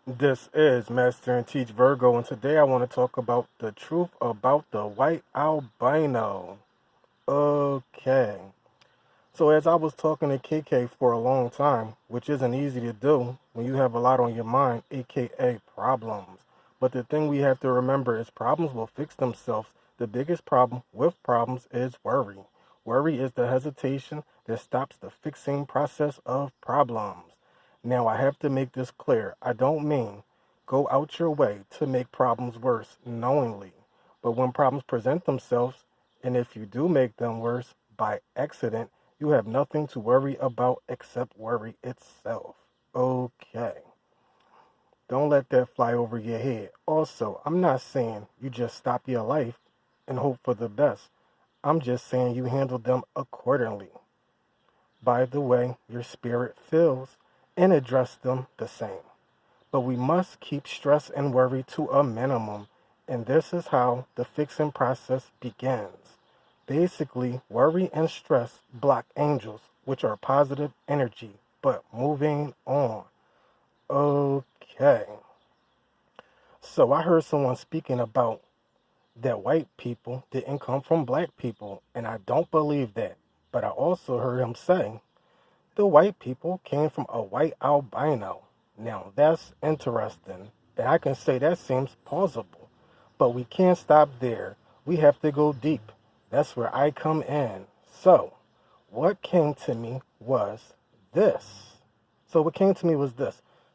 This is Master and Teach Virgo, and today I want to talk about the truth about the white albino. Okay. So, as I was talking to KK for a long time, which isn't easy to do when you have a lot on your mind, aka problems. But the thing we have to remember is problems will fix themselves. The biggest problem with problems is worry. Worry is the hesitation that stops the fixing process of problems. Now, I have to make this clear. I don't mean go out your way to make problems worse knowingly. But when problems present themselves, and if you do make them worse by accident, you have nothing to worry about except worry itself. Okay. Don't let that fly over your head. Also, I'm not saying you just stop your life and hope for the best. I'm just saying you handle them accordingly. By the way your spirit feels and address them the same. But we must keep stress and worry to a minimum, and this is how the fixing process begins. Basically, worry and stress block angels, which are positive energy. But moving on. Okay. So I heard someone speaking about that white people didn't come from black people, and I don't believe that. But I also heard him say the white people came from a white albino. Now that's interesting, and I can say that seems plausible. But we can't stop there. We have to go deep. That's where I come in. So, what came to me was this.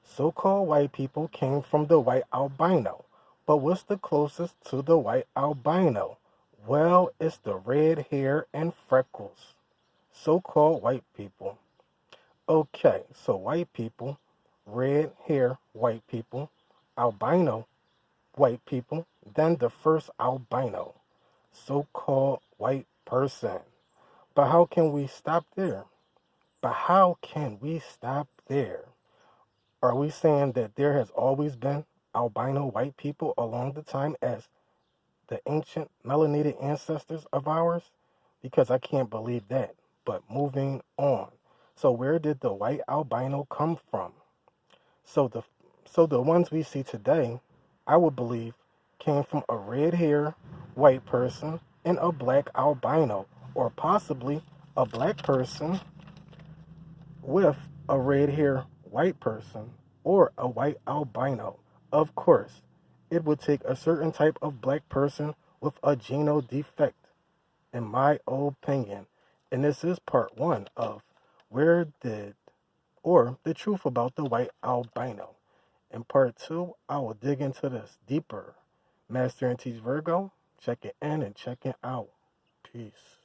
So-called white people came from the white albino. But what's the closest to the white albino? Well, it's the red hair and freckles. So-called white people. Okay, so white people, red hair white people, albino white people, then the first albino, so-called white person. But how can we stop there? But how can we stop there? Are we saying that there has always been albino white people along the time as the ancient melanated ancestors of ours? Because I can't believe that. But moving on. So where did the white albino come from? So the ones we see today, I would believe, came from a red hair white person and a black albino, or possibly a black person with a red hair white person or a white albino. Of course, it would take a certain type of black person with a geno defect, in my opinion. And this is part one of where did or the truth about the white albino. In part two, I will dig into this deeper. Master and Teach Virgo, check it in and check it out. Peace.